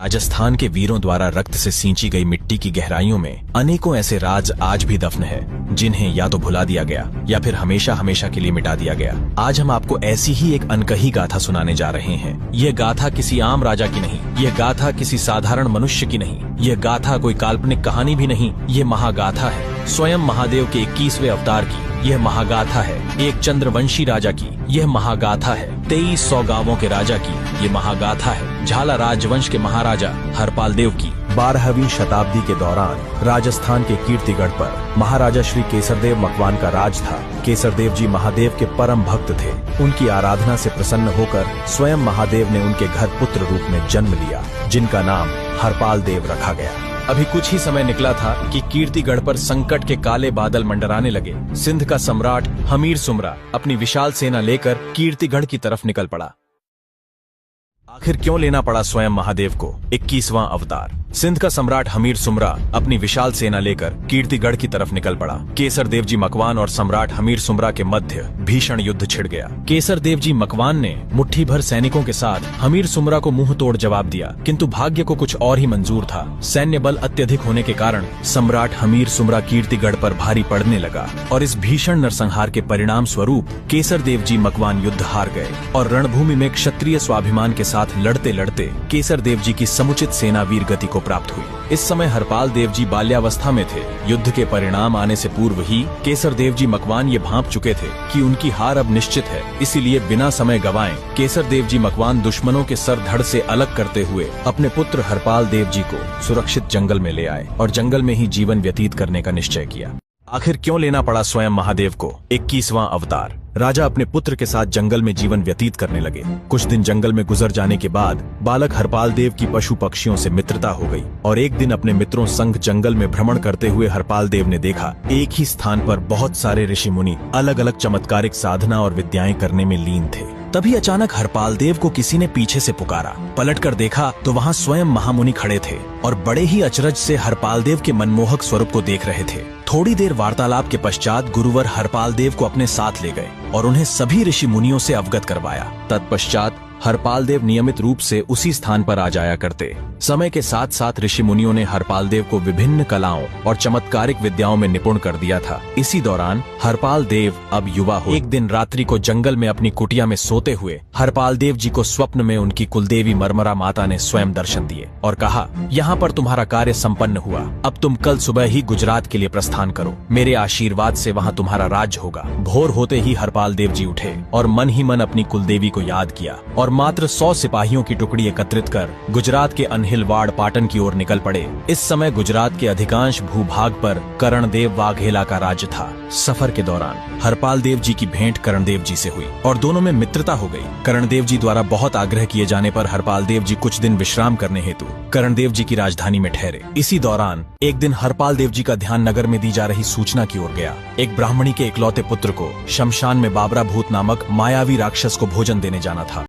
राजस्थान के वीरों द्वारा रक्त से सींची गई मिट्टी की गहराइयों में अनेकों ऐसे राज आज भी दफन है, जिन्हें या तो भुला दिया गया या फिर हमेशा हमेशा के लिए मिटा दिया गया। आज हम आपको ऐसी ही एक अनकही गाथा सुनाने जा रहे हैं। ये गाथा किसी आम राजा की नहीं, ये गाथा किसी साधारण मनुष्य की नहीं, ये गाथा कोई काल्पनिक कहानी भी नहीं, ये महागाथा है स्वयं महादेव के 21वें अवतार की। यह महागाथा है एक चंद्रवंशी राजा की। यह महागाथा है 2300 गांवों के राजा की। ये महागाथा है झाला राजवंश के महाराजा हरपाल देव की। 12वीं शताब्दी के दौरान राजस्थान के कीर्तिगढ़ पर महाराजा श्री केसरदेव मकवान का राज था। केसरदेव जी महादेव के परम भक्त थे। उनकी आराधना से प्रसन्न होकर स्वयं महादेव ने उनके घर पुत्र रूप में जन्म लिया, जिनका नाम हरपाल देव रखा गया। अभी कुछ ही समय निकला था कि कीर्तिगढ़ पर संकट के काले बादल मंडराने लगे। सिंध का सम्राट हमीर सुमरा अपनी विशाल सेना लेकर कीर्तिगढ़ की तरफ निकल पड़ा। आखिर क्यों लेना पड़ा स्वयं महादेव को 21वां अवतार? सिंध का सम्राट हमीर सुमरा अपनी विशाल सेना लेकर कीर्तिगढ़ की तरफ निकल पड़ा। केसरदेव जी मकवान और सम्राट हमीर सुमरा के मध्य भीषण युद्ध छिड़ गया। केसरदेव जी मकवान ने मुट्ठी भर सैनिकों के साथ हमीर सुमरा को मुंह तोड़ जवाब दिया, किंतु भाग्य को कुछ और ही मंजूर था। सैन्य बल अत्यधिक होने के कारण सम्राट हमीर सुमरा कीर्तिगढ़ पर भारी पड़ने लगा और इस भीषण नरसंहार के परिणाम स्वरूप केसरदेव जी मकवान युद्ध हार गए और रणभूमि में क्षत्रिय स्वाभिमान के साथ लड़ते लड़ते केसरदेव जी की समुचित सेना वीर गति को प्राप्त हुई। इस समय हरपाल देव जी बाल्यावस्था में थे। युद्ध के परिणाम आने से पूर्व ही केसरदेव जी मकवान ये भांप चुके थे कि उनकी हार अब निश्चित है। इसीलिए बिना समय गवाएं केसरदेव जी मकवान दुश्मनों के सर धड़ से अलग करते हुए अपने पुत्र हरपाल देव जी को सुरक्षित जंगल में ले आए और जंगल में ही जीवन व्यतीत करने का निश्चय किया। आखिर क्यों लेना पड़ा स्वयं महादेव को 21वां अवतार? राजा अपने पुत्र के साथ जंगल में जीवन व्यतीत करने लगे। कुछ दिन जंगल में गुजर जाने के बाद बालक हरपाल देव की पशु पक्षियों से मित्रता हो गई और एक दिन अपने मित्रों संग जंगल में भ्रमण करते हुए हरपाल देव ने देखा एक ही स्थान पर बहुत सारे ऋषि मुनि अलग अलग चमत्कारिक साधना और विद्याएं करने में लीन थे। तभी अचानक हरपाल देव को किसी ने पीछे से पुकारा। पलटकर देखा तो वहाँ स्वयं महामुनि खड़े थे और बड़े ही अचरज से हरपाल देव के मनमोहक स्वरूप को देख रहे थे। थोड़ी देर वार्तालाप के पश्चात गुरुवर हरपाल देव को अपने साथ ले गए और उन्हें सभी ऋषि मुनियों से अवगत करवाया। तत्पश्चात हरपाल देव नियमित रूप से उसी स्थान पर आ जाया करते। समय के साथ साथ ऋषि मुनियों ने हरपाल देव को विभिन्न कलाओं और चमत्कारिक विद्याओं में निपुण कर दिया था। इसी दौरान हरपाल देव अब युवा हो एक दिन रात्रि को जंगल में अपनी कुटिया में सोते हुए हरपाल देव जी को स्वप्न में उनकी कुलदेवी मरमरा माता ने स्वयं दर्शन दिए और कहा, यहाँ पर तुम्हारा कार्य संपन्न हुआ। अब तुम कल सुबह ही गुजरात के लिए प्रस्थान करो। मेरे आशीर्वाद से वहाँ तुम्हारा राज्य होगा। भोर होते ही हरपाल देव जी उठे और मन ही मन अपनी कुलदेवी को याद किया और मात्र 100 सिपाहियों की टुकड़ी एकत्रित कर गुजरात के अनहिलवाड़ पाटन की ओर निकल पड़े। इस समय गुजरात के अधिकांश भूभाग पर करणदेव वाघेला का राज्य था। सफर के दौरान हरपाल देव जी की भेंट करणदेव जी से हुई और दोनों में मित्रता हो गई। करणदेव जी द्वारा बहुत आग्रह किए जाने पर हरपाल देव जी कुछ दिन विश्राम करने हेतु करणदेव जी की राजधानी में ठहरे। इसी दौरान एक दिन हरपाल देव जी का ध्यान नगर में दी जा रही सूचना की ओर गया। एक ब्राह्मणी के इकलौते पुत्र को शमशान में बाबरा भूत नामक मायावी राक्षस को भोजन देने जाना था।